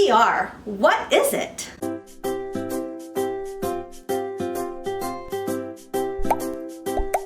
TPR, what is it?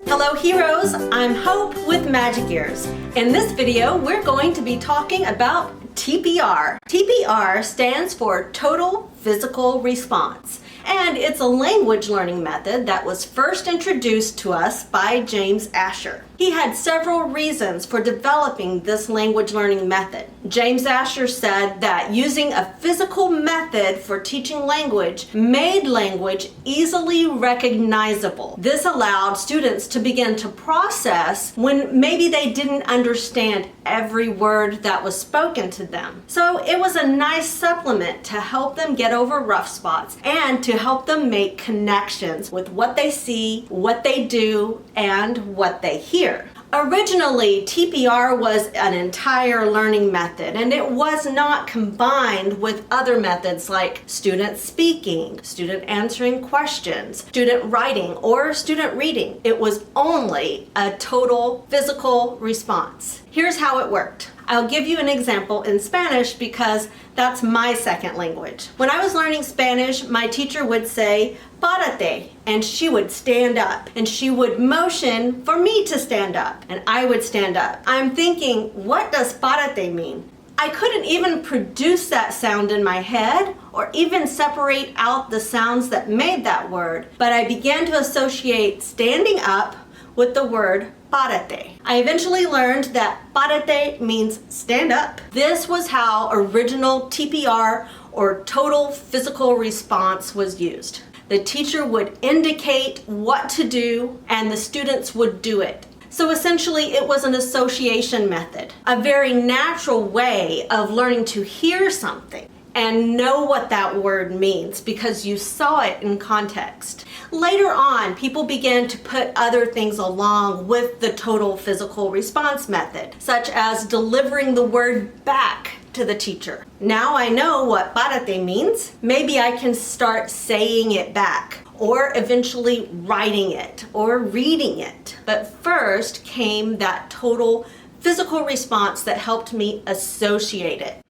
Hello heroes, I'm Hope with Magic Ears. In this video, we're going to be talking about TPR. TPR stands for Total Physical Response, and it's a language learning method that was first introduced to us by James Asher. He had several reasons for developing this language learning method. James Asher said that using a physical method for teaching language made language easily recognizable. This allowed students to begin to process when maybe they didn't understand every word that was spoken to them. So it was a nice supplement to help them get over rough spots and to help them make connections with what they see, what they do, and what they hear. Originally, TPR was an entire learning method, and it was not combined with other methods like student speaking, student answering questions, student writing, or student reading. It was only a total physical response. Here's how it worked. I'll give you an example in Spanish because that's my second language. When I was learning Spanish, my teacher would say, "Párate," and she would stand up, and she would motion for me to stand up, and I would stand up. I'm thinking, what does párate mean? I couldn't even produce that sound in my head or even separate out the sounds that made that word, but I began to associate standing up with the word párate. I eventually learned that párate means stand up. This was how original TPR, or total physical response, was used. The teacher would indicate what to do and the students would do it. So essentially it was an association method, a very natural way of learning to hear something and know what that word means because you saw it in context. Later on, people began to put other things along with the total physical response method, such as delivering the word back to the teacher. Now I know what párate means. Maybe I can start saying it back, or eventually writing it or reading it. But first came that total physical response that helped me associate it.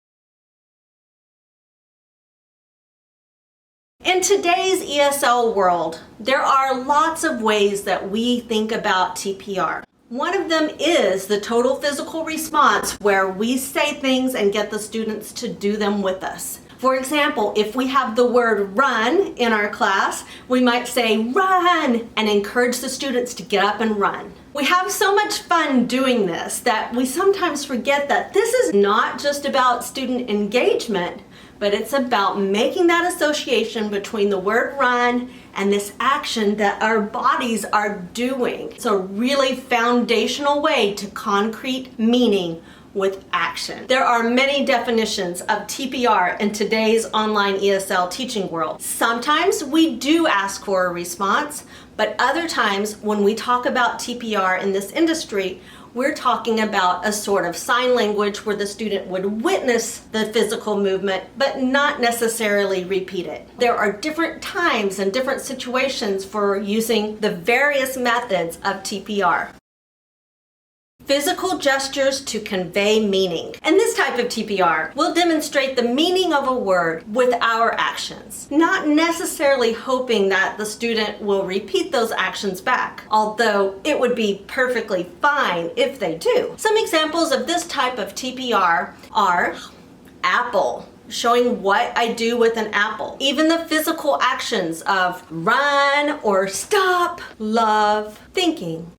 In today's ESL world, there are lots of ways that we think about TPR. One of them is the total physical response, where we say things and get the students to do them with us. For example, if we have the word run in our class, we might say run and encourage the students to get up and run. We have so much fun doing this that we sometimes forget that this is not just about student engagement, but it's about making that association between the word run and this action that our bodies are doing. It's a really foundational way to concrete meaning with action. There are many definitions of TPR in today's online ESL teaching world. Sometimes we do ask for a response, but other times when we talk about TPR in this industry, we're talking about a sort of sign language where the student would witness the physical movement but not necessarily repeat it. There are different times and different situations for using the various methods of TPR. Physical gestures to convey meaning. In this type of TPR, we'll demonstrate the meaning of a word with our actions, not necessarily hoping that the student will repeat those actions back, although it would be perfectly fine if they do. Some examples of this type of TPR are apple, showing what I do with an apple. Even the physical actions of run or stop, love, thinking.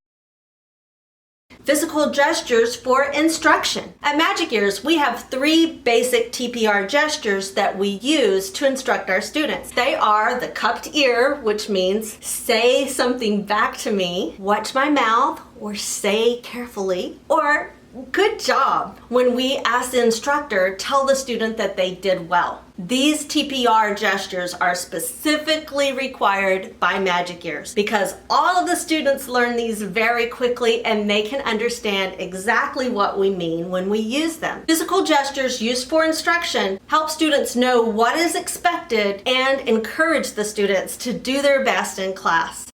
Physical gestures for instruction. At Magic Ears, we have 3 basic TPR gestures that we use to instruct our students. They are the cupped ear, which means say something back to me, watch my mouth, or say carefully, or good job when we, as the instructor, tell the student that they did well. These TPR gestures are specifically required by Magic Ears because all of the students learn these very quickly and they can understand exactly what we mean when we use them. Physical gestures used for instruction help students know what is expected and encourage the students to do their best in class.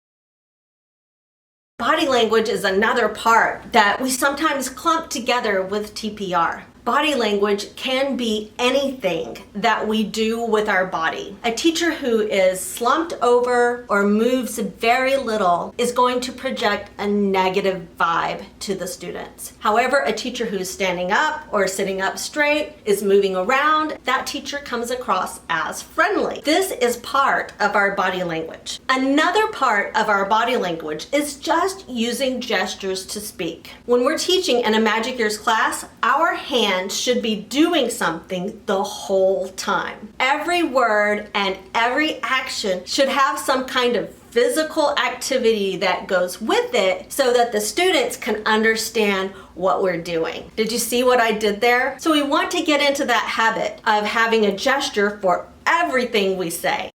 Body language is another part that we sometimes clump together with TPR. Body language can be anything that we do with our body. A teacher who is slumped over or moves very little is going to project a negative vibe to the students. However, a teacher who's standing up or sitting up straight, is moving around, that teacher comes across as friendly. This is part of our body language. Another part of our body language is just using gestures to speak. When we're teaching in a Magic Ears class, our hands should be doing something the whole time. Every word and every action should have some kind of physical activity that goes with it so that the students can understand what we're doing. Did you see what I did there? So we want to get into that habit of having a gesture for everything we say.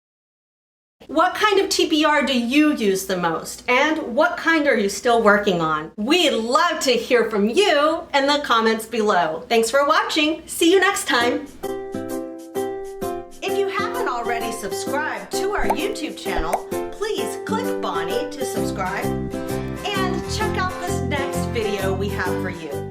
What kind of TPR do you use the most? And what kind are you still working on? We'd love to hear from you in the comments below. Thanks for watching. See you next time. If you haven't already subscribed to our YouTube channel, please click Bonnie to subscribe and check out this next video we have for you.